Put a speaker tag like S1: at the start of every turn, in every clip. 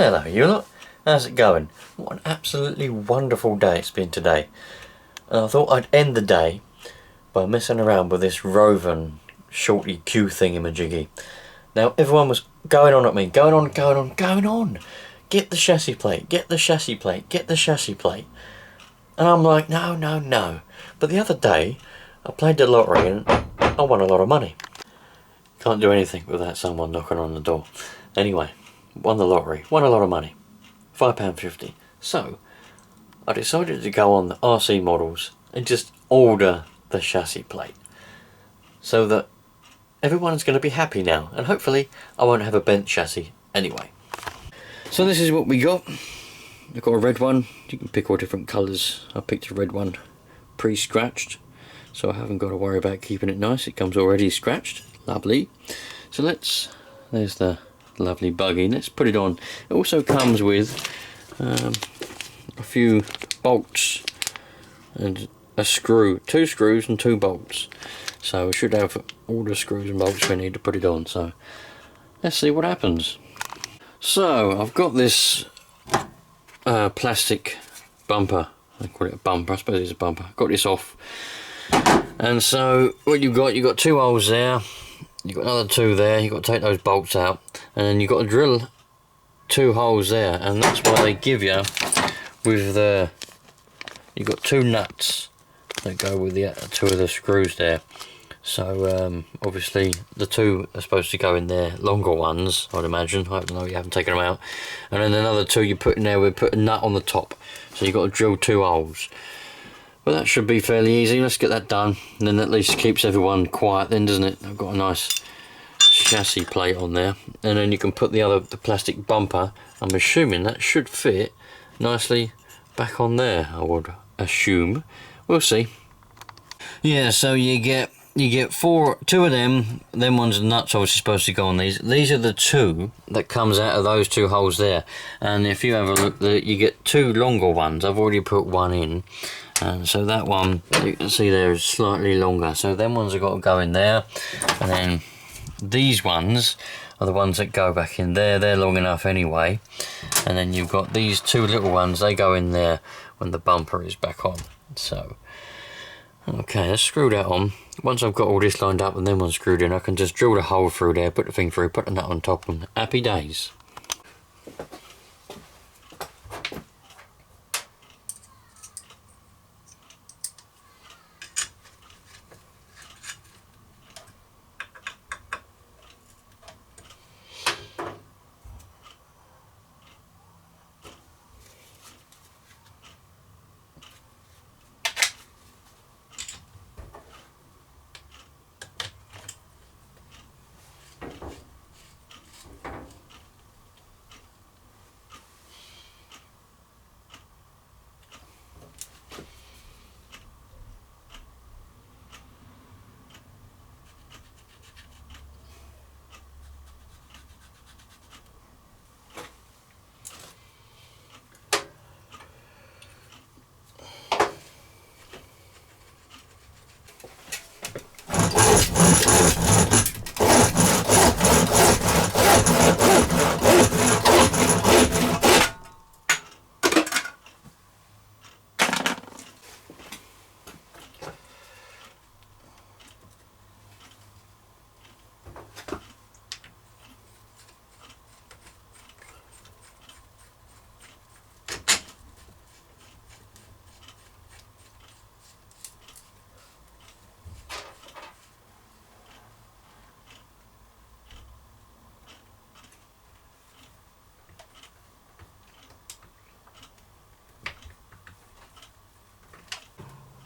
S1: Hello you lot, how's it going? What an absolutely wonderful day it's been today. And I thought I'd end the day by messing around with this Rovan Shorty Q thingamajiggy. Now everyone was going on at me, going on. Get the chassis plate, get the chassis plate, get the chassis plate. And I'm like, no. But the other day, I played the lottery and I won a lot of money. Can't do anything without someone knocking on the door. Anyway, won the lottery, won a lot of money, £5.50. So, I decided to go on the RC models and just order the chassis plate. So that everyone's going to be happy now. And hopefully, I won't have a bent chassis anyway. So this is what we got. I've got a red one. You can pick all different colours. I picked a red one pre-scratched. So I haven't got to worry about keeping it nice. It comes already scratched. Lovely. So there's the lovely Buggy. Let's put it on. It also comes with a few bolts and a screw, 2 screws and 2 bolts. So we should have all the screws and bolts we need to put it on. So let's see what happens. So I've got this plastic bumper. I call it a bumper. I suppose it's a bumper. Got this off. And so what you've got 2 holes there. You've got another 2 there. You've got to take those bolts out, and then you've got to drill 2 holes there, and that's why they give you with the, you've got 2 nuts that go with the 2 of the screws there. So obviously the 2 are supposed to go in there, longer ones I'd imagine. I don't know, you haven't taken them out. And then another 2 you put in there, we put a nut on the top, so you've got to drill 2 holes. Well, that should be fairly easy. Let's get that done, and then at least keeps everyone quiet then, doesn't it? I've got a nice chassis plate on there, and then you can put the plastic bumper. I'm assuming that should fit nicely back on there, I would assume. We'll see. Yeah, so you get 2 of them ones are nuts obviously supposed to go on these. These are the 2 that comes out of those 2 holes there, and if you have a look, you get 2 longer ones. I've already put 1 in, and so that one you can see there is slightly longer, so them ones have got to go in there, and then these ones are the ones that go back in there. They're long enough anyway, and then you've got these 2 little ones, they go in there when the bumper is back on. So okay, let's screw that on. Once I've got all this lined up and then one screwed in, I can just drill the hole through there, put the thing through, put the nut on top, and happy days.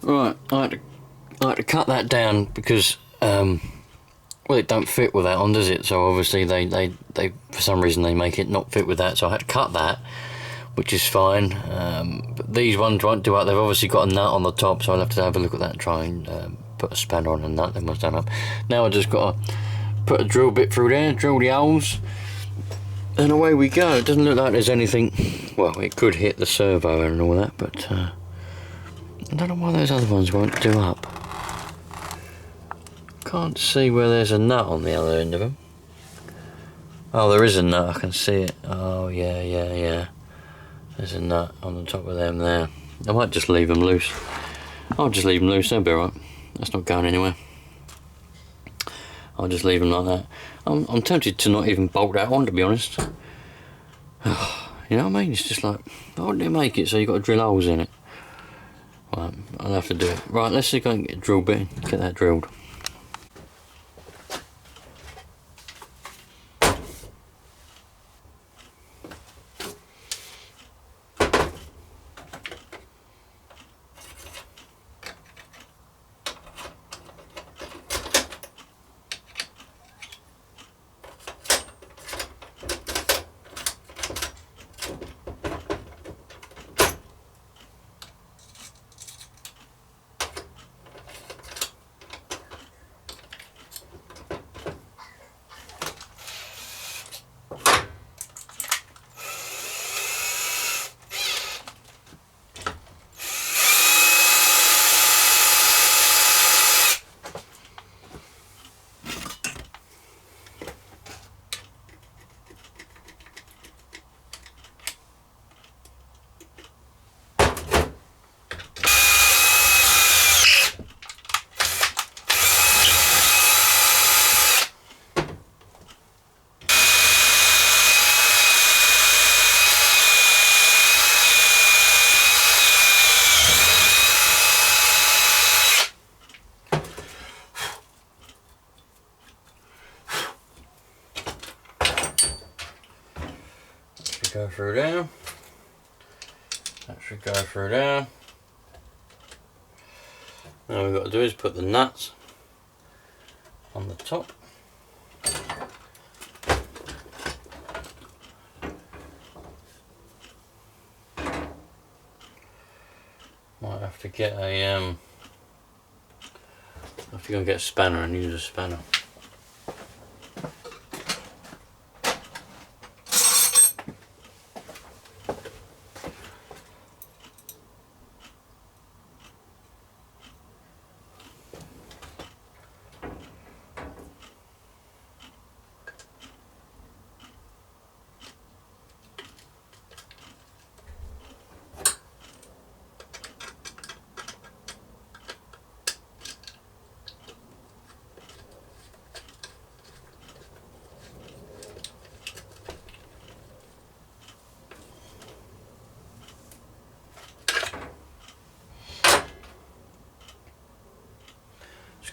S1: Right, I had to cut that down because well, it don't fit with that on, does it? So obviously they for some reason they make it not fit with that, so I had to cut that, which is fine. But these ones won't do it. They've obviously got a nut on the top, so I'll have to have a look at that and try and put a spanner on and nut them ones done up. Now I just got to put a drill bit through there, drill the holes, and away we go. It doesn't look like there's anything. Well, it could hit the servo and all that, but I don't know why those other ones won't do up. Can't see where there's a nut on the other end of them. Oh, there is a nut, I can see it. Oh, yeah. There's a nut on the top of them there. I might just leave them loose. I'll just leave them loose, they'll be alright. That's not going anywhere. I'll just leave them like that. I'm tempted to not even bolt that on, to be honest. You know what I mean? It's just like, why wouldn't they make it so you've got to drill holes in it? Right, I'll have to do it. Right, let's go and get a drill bit, get that drilled. Go through there. That should go through there. Now we've got to do is put the nuts on the top. Might have to get a have to go and get a spanner and use a spanner.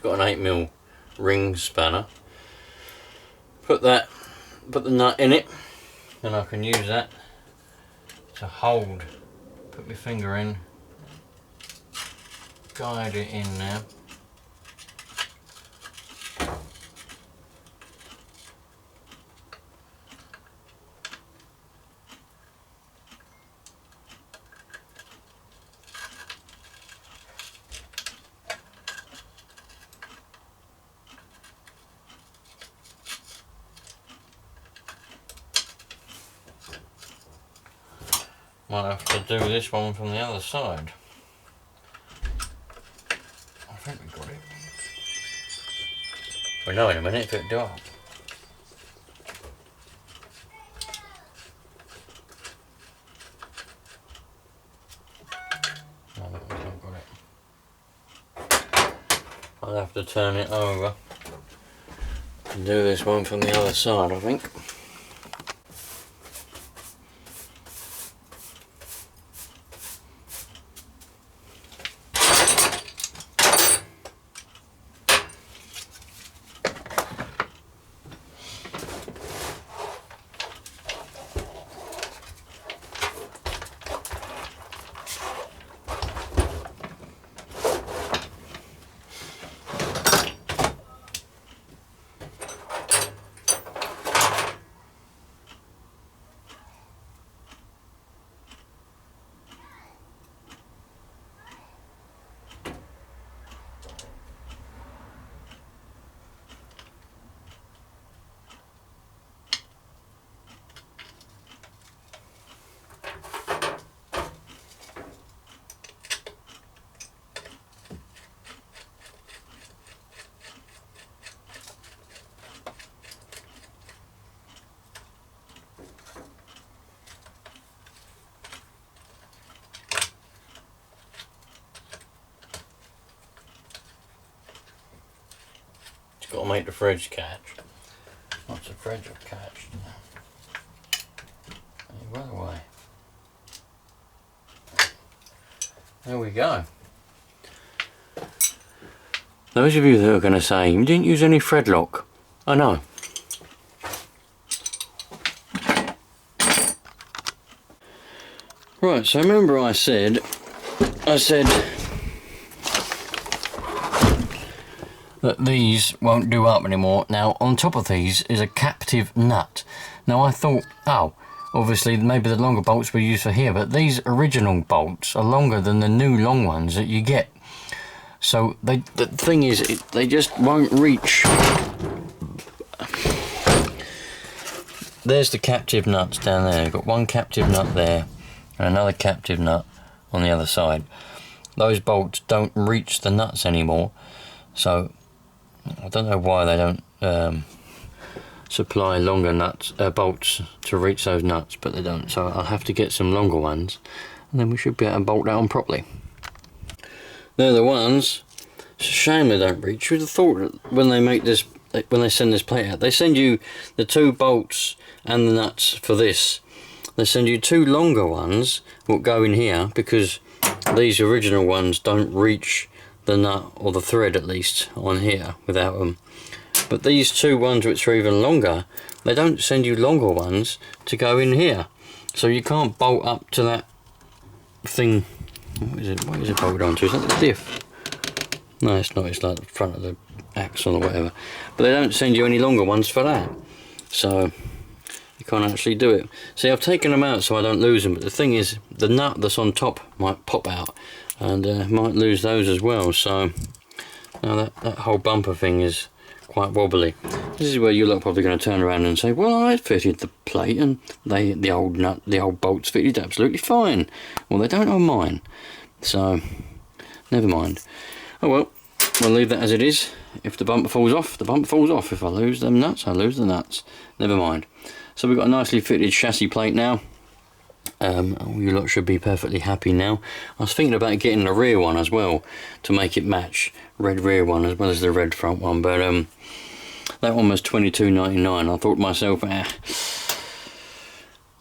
S1: Got an 8mm ring spanner. Put the nut in it, and I can use that to hold. Put my finger in, guide it in there. Might have to do this one from the other side. I think we got it. We'll know in a minute if it'll do it. No, that one's not got it. I'll have to turn it over and do this one from the other side, I think. got to make the threads catch. Once the threads are catched, well away. There we go. Those of you that are going to say, you didn't use any thread lock. I know. Right, so remember I said that these won't do up anymore. Now on top of these is a captive nut. Now I thought, oh, obviously maybe the longer bolts were used for here, but these original bolts are longer than the new long ones that you get. So the thing is, they just won't reach. There's the captive nuts down there. You've got one captive nut there and another captive nut on the other side. Those bolts don't reach the nuts anymore, so I don't know why they don't supply longer nuts bolts to reach those nuts, but they don't. So I'll have to get some longer ones, and then we should be able to bolt that on properly. They're the ones. It's a shame they don't reach. You'd have thought that when they make this, when they send this plate out, they send you the 2 bolts and the nuts for this. They send you 2 longer ones that go in here, because these original ones don't reach the nut, or the thread at least, on here without them. But these 2 ones which are even longer, they don't send you longer ones to go in here. So you can't bolt up to that thing. What is it bolted onto? Is that the diff? No, it's not. It's like the front of the axle or whatever. But they don't send you any longer ones for that. So you can't actually do it. See, I've taken them out so I don't lose them. But the thing is, the nut that's on top might pop out, and might lose those as well. So now that whole bumper thing is quite wobbly. This is where you lot are probably going to turn around and say, well, I fitted the plate and the old bolts fitted absolutely fine. Well, they don't on mine, so never mind. Oh well, we'll leave that as it is. If the bumper falls off, the bumper falls off. If I lose them nuts, I lose the nuts. Never mind. So we've got a nicely fitted chassis plate now. You lot should be perfectly happy now. I was thinking about getting the rear one as well to make it match, red rear one as well as the red front one, but that one was $22.99. I thought to myself,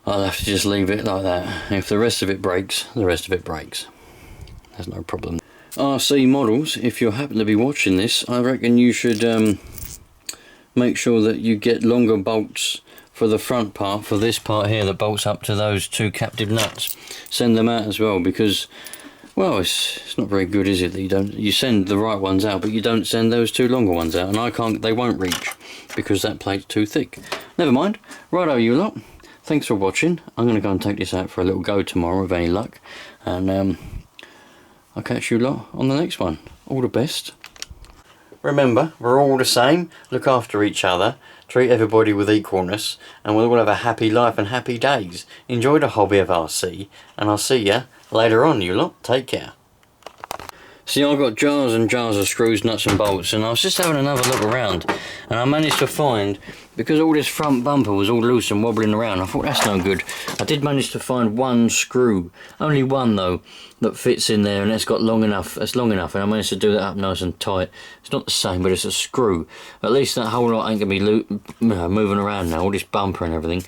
S1: I'll have to just leave it like that. If the rest of it breaks, the rest of it breaks. There's no problem. RC models, if you happen to be watching this, I reckon you should make sure that you get longer bolts for the front part, for this part here that bolts up to those 2 captive nuts. Send them out as well, because, well, it's not very good, is it, that you send the right ones out, but you don't send those 2 longer ones out, and they won't reach because that plate's too thick. Never mind. Righto, you lot. Thanks for watching. I'm going to go and take this out for a little go tomorrow with any luck, and I'll catch you lot on the next one. All the best. Remember, we're all the same. Look after each other. Treat everybody with equalness, and we'll all have a happy life and happy days. Enjoy the hobby of RC, and I'll see you later on, you lot. Take care. See, I've got jars and jars of screws, nuts and bolts, and I was just having another look around, and I managed to find, because all this front bumper was all loose and wobbling around, I thought that's no good. I did manage to find 1 screw, only 1 though, that fits in there, and it's long enough, and I managed to do that up nice and tight. It's not the same, but it's a screw. At least that whole lot ain't going to be moving around now, all this bumper and everything,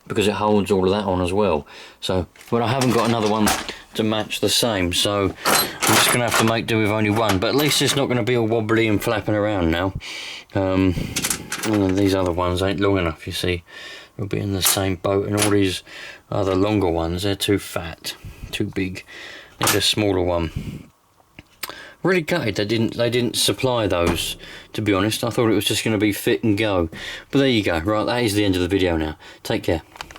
S1: because it holds all of that on as well. So, but I haven't got another one to match the same, so I'm just going to have to make do with only 1, but at least it's not going to be all wobbly and flapping around now. These other ones ain't long enough, you see. They'll be in the same boat, and all these other longer ones, they're too fat, too big. Need a smaller one. Really gutted they didn't supply those, to be honest. I thought it was just going to be fit and go. But there you go. Right, that is the end of the video now. Take care.